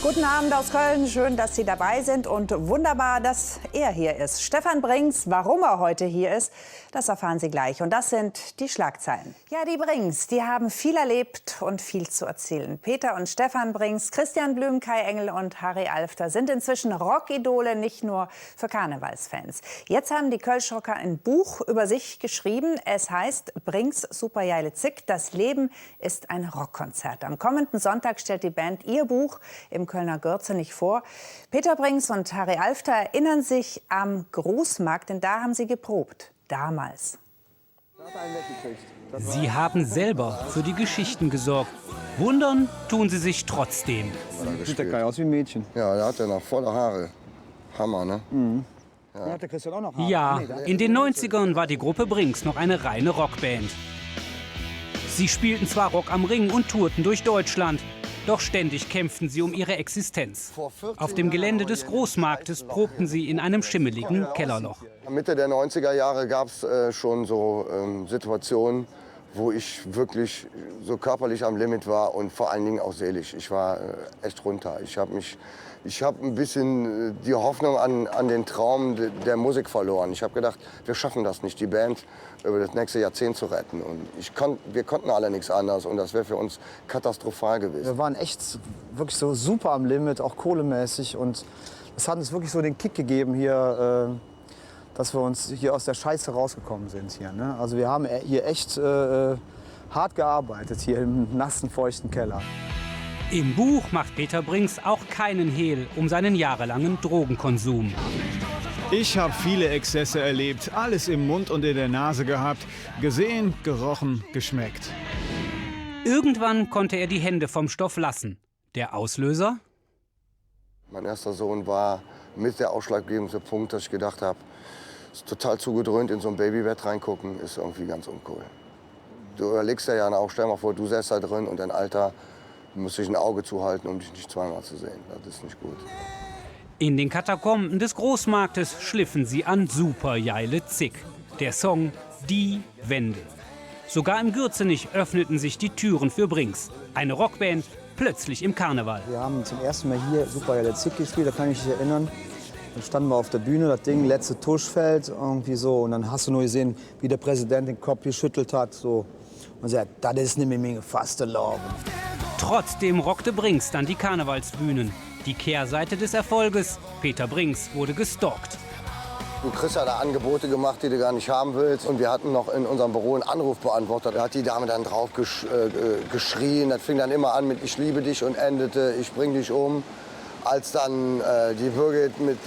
Guten Abend aus Köln, schön, dass Sie dabei sind und wunderbar, dass er hier ist. Stefan Brinks, warum er heute hier ist, das erfahren Sie gleich. Und das sind die Schlagzeilen. Ja, die Brinks, die haben viel erlebt und viel zu erzählen. Peter und Stefan Brinks, Christian Blüm, Kai Engel und Harry Alfter sind inzwischen Rockidole, nicht nur für Karnevalsfans. Jetzt haben die Kölsch-Rocker ein Buch über sich geschrieben. Es heißt Brinks Supergeile Zick, das Leben ist ein Rockkonzert. Am kommenden Sonntag stellt die Band ihr Buch im Kölner Gürzenich vor. Peter Brinks und Harry Alfter erinnern sich am Großmarkt, denn da haben sie geprobt. Damals. Sie haben selber für die Geschichten gesorgt. Wundern tun sie sich trotzdem. Sieht der Kai aus wie ein Mädchen. Ja, der hat ja noch volle Haare. Hammer, ne? Ja. Hat der Christian auch noch Haare? Ja, in den 90ern war die Gruppe Brinks noch eine reine Rockband. Sie spielten zwar Rock am Ring und tourten durch Deutschland. Doch ständig kämpften sie um ihre Existenz. Auf dem Gelände des Großmarktes probten sie in einem schimmeligen Kellerloch. Mitte der 90er Jahre gab es schon so Situationen, wo ich wirklich so körperlich am Limit war und vor allen Dingen auch seelisch. Ich war echt runter. Ich habe ein bisschen die Hoffnung an den Traum der Musik verloren. Ich habe gedacht, wir schaffen das nicht, die Band über das nächste Jahrzehnt zu retten. Und wir konnten alle nichts anderes und das wäre für uns katastrophal gewesen. Wir waren echt wirklich so super am Limit, auch kohlemäßig. Und es hat uns wirklich so den Kick gegeben hier, dass wir uns hier aus der Scheiße rausgekommen sind. Hier, ne? Also wir haben hier echt hart gearbeitet, hier im nassen, feuchten Keller. Im Buch macht Peter Brinks auch keinen Hehl um seinen jahrelangen Drogenkonsum. Ich habe viele Exzesse erlebt, alles im Mund und in der Nase gehabt, gesehen, gerochen, geschmeckt. Irgendwann konnte er die Hände vom Stoff lassen. Der Auslöser? Mein erster Sohn war mit der ausschlaggebendste Punkt, dass ich gedacht habe, ist total zugedröhnt in so ein Babybett reingucken, ist irgendwie ganz uncool. Du überlegst ja auch, stell dir mal vor, du säßt da drin und dein Alter muss sich ein Auge zuhalten, um dich nicht zweimal zu sehen. Das ist nicht gut. In den Katakomben des Großmarktes schliffen sie an Supergeile Zick. Der Song Die Wende. Sogar im Gürzenich öffneten sich die Türen für Brinks. Eine Rockband plötzlich im Karneval. Wir haben zum ersten Mal hier Supergeile Zick gespielt, da kann ich mich erinnern. Dann standen wir auf der Bühne, das Ding, letzte Tuschfeld, irgendwie so. Und dann hast du nur gesehen, wie der Präsident den Kopf geschüttelt hat. So. Und sagt, das ist nicht mehr fast Love. Trotzdem rockte Brinks dann die Karnevalsbühnen. Die Kehrseite des Erfolges: Peter Brinks wurde gestalkt. Du kriegst ja da Angebote gemacht, die du gar nicht haben willst. Und wir hatten noch in unserem Büro einen Anrufbeantworter. Da hat die Dame dann drauf geschrien. Das fing dann immer an mit "Ich liebe dich" und endete "Ich bring dich um". Als dann die Birgit mit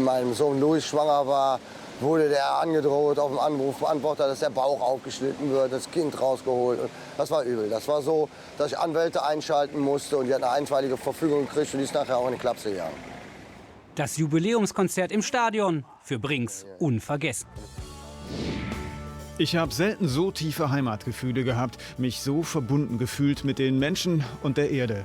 meinem Sohn Louis schwanger war, wurde der angedroht auf dem Anrufbeantworter, dass der Bauch aufgeschnitten wird, das Kind rausgeholt. Und das war übel. Das war so, dass ich Anwälte einschalten musste und die hat eine einstweilige Verfügung gekriegt und die ist nachher auch in die Klapse gegangen. Das Jubiläumskonzert im Stadion: für Brinks unvergessen. Ich habe selten so tiefe Heimatgefühle gehabt, mich so verbunden gefühlt mit den Menschen und der Erde.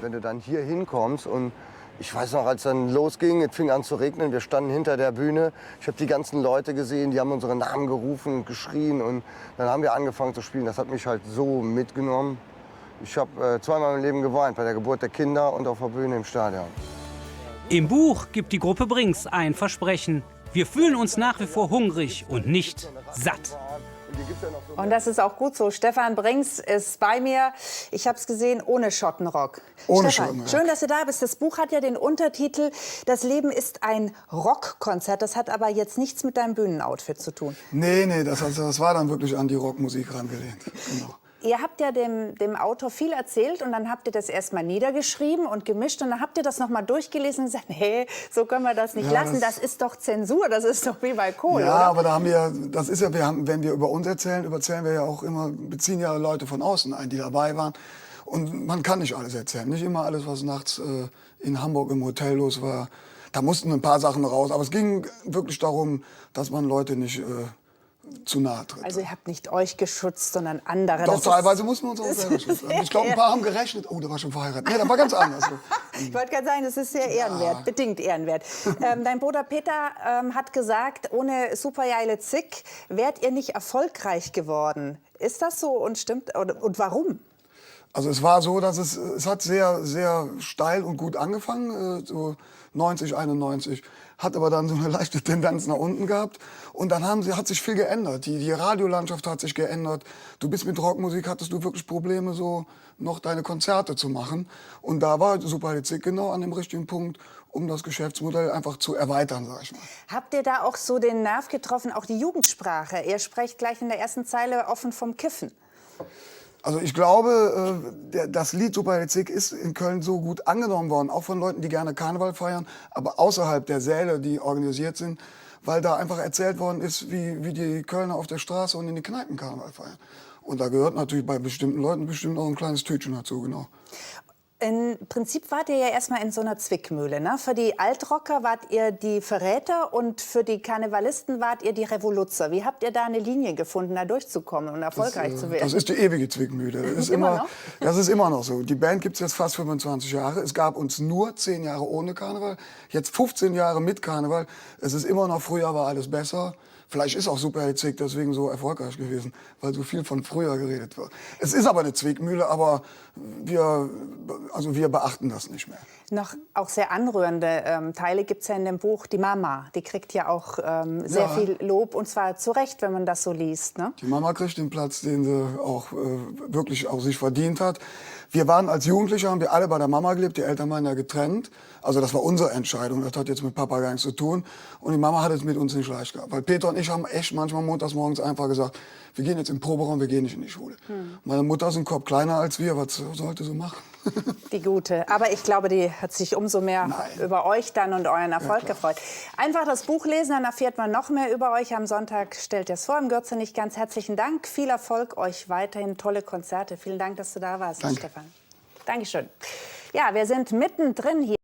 Wenn du dann hier hinkommst und ich weiß noch, als dann losging, es fing an zu regnen, wir standen hinter der Bühne. Ich habe die ganzen Leute gesehen, die haben unsere Namen gerufen und geschrien. Und dann haben wir angefangen zu spielen. Das hat mich halt so mitgenommen. Ich habe zweimal im Leben geweint, bei der Geburt der Kinder und auf der Bühne im Stadion. Im Buch gibt die Gruppe Brinks ein Versprechen: Wir fühlen uns nach wie vor hungrig und nicht satt. Und das ist auch gut so. Stefan Brinks ist bei mir. Ich habe es gesehen, ohne Schottenrock. Ohne Stefan, Schottenrock. schön, dass du da bist. Das Buch hat ja den Untertitel "Das Leben ist ein Rockkonzert". Das hat aber jetzt nichts mit deinem Bühnenoutfit zu tun. Nee, das war dann wirklich an die Rockmusik rangelehnt. Genau. Ihr habt ja dem Autor viel erzählt und dann habt ihr das erstmal niedergeschrieben und gemischt und dann habt ihr das noch mal durchgelesen und gesagt, nee, so können wir das nicht lassen, das ist doch Zensur, das ist doch wie bei Kohl, Ja, oder? aber da haben wir, das ist ja, wenn wir über uns erzählen wir ja auch immer, beziehen ja Leute von außen ein, die dabei waren. Und man kann nicht alles erzählen, nicht immer alles, was nachts in Hamburg im Hotel los war. Da mussten ein paar Sachen raus, aber es ging wirklich darum, dass man Leute nicht zu nahe tritt. Also ihr habt nicht euch geschützt, sondern andere. Doch, Das teilweise mussten wir uns auch selber schützen. Ich glaube, ein paar haben gerechnet. Oh, der war schon verheiratet. Nee, das war ganz anders. Ich wollte gerade sagen, das ist sehr ehrenwert, bedingt ehrenwert. Dein Bruder Peter hat gesagt, ohne Supergeile Zick wärt ihr nicht erfolgreich geworden. Ist das so und stimmt? Und warum? Also es war so, dass es hat sehr, sehr steil und gut angefangen, so 90, 91. Hat aber dann so eine leichte Tendenz nach unten gehabt. Und dann hat sich viel geändert. Die Radiolandschaft hat sich geändert. Du bist mit Rockmusik, hattest du wirklich Probleme, so noch deine Konzerte zu machen. Und da war Superhit genau an dem richtigen Punkt, um das Geschäftsmodell einfach zu erweitern, sag ich mal. Habt ihr da auch so den Nerv getroffen, auch die Jugendsprache? Ihr sprecht gleich in der ersten Zeile offen vom Kiffen. Also ich glaube, das Lied Superhit ist in Köln so gut angenommen worden, auch von Leuten, die gerne Karneval feiern, aber außerhalb der Säle, die organisiert sind, weil da einfach erzählt worden ist, wie die Kölner auf der Straße und in die Kneipen Karneval feiern. Und da gehört natürlich bei bestimmten Leuten bestimmt auch ein kleines Tütchen dazu, genau. Im Prinzip wart ihr ja erstmal in so einer Zwickmühle. Ne? Für die Altrocker wart ihr die Verräter und für die Karnevalisten wart ihr die Revoluzer. Wie habt ihr da eine Linie gefunden, da durchzukommen und erfolgreich zu werden? Das ist die ewige Zwickmühle. Das ist Immer noch? Das ist immer noch so. Die Band gibt es jetzt fast 25 Jahre. Es gab uns nur 10 Jahre ohne Karneval, jetzt 15 Jahre mit Karneval. Es ist immer noch, früher war alles besser. Vielleicht ist auch Superhit deswegen so erfolgreich gewesen, weil so viel von früher geredet wird. Es ist aber eine Zwickmühle, aber wir beachten das nicht mehr. Noch auch sehr anrührende Teile gibt es ja in dem Buch. Die Mama, die kriegt ja auch sehr viel Lob, und zwar zu Recht, wenn man das so liest. Ne? Die Mama kriegt den Platz, den sie auch wirklich auch sich verdient hat. Wir waren als Jugendliche, haben wir alle bei der Mama gelebt, die Eltern waren ja getrennt. Also das war unsere Entscheidung, das hat jetzt mit Papa gar nichts zu tun. Und die Mama hat es mit uns nicht leicht gehabt. Weil Peter und ich haben echt manchmal montags morgens einfach gesagt, wir gehen jetzt im Proberaum, wir gehen nicht in die Schule. Meine Mutter ist ein Kopf kleiner als wir, was sollte sie machen? Die Gute. Aber ich glaube, die hat sich umso mehr über euch dann und euren Erfolg gefreut. Einfach das Buch lesen, dann erfährt man noch mehr über euch. Am Sonntag stellt ihr es vor im Gürzenich. Ganz herzlichen Dank. Viel Erfolg euch weiterhin. Tolle Konzerte. Vielen Dank, dass du da warst, Stefan. Dankeschön. Ja, wir sind mittendrin hier.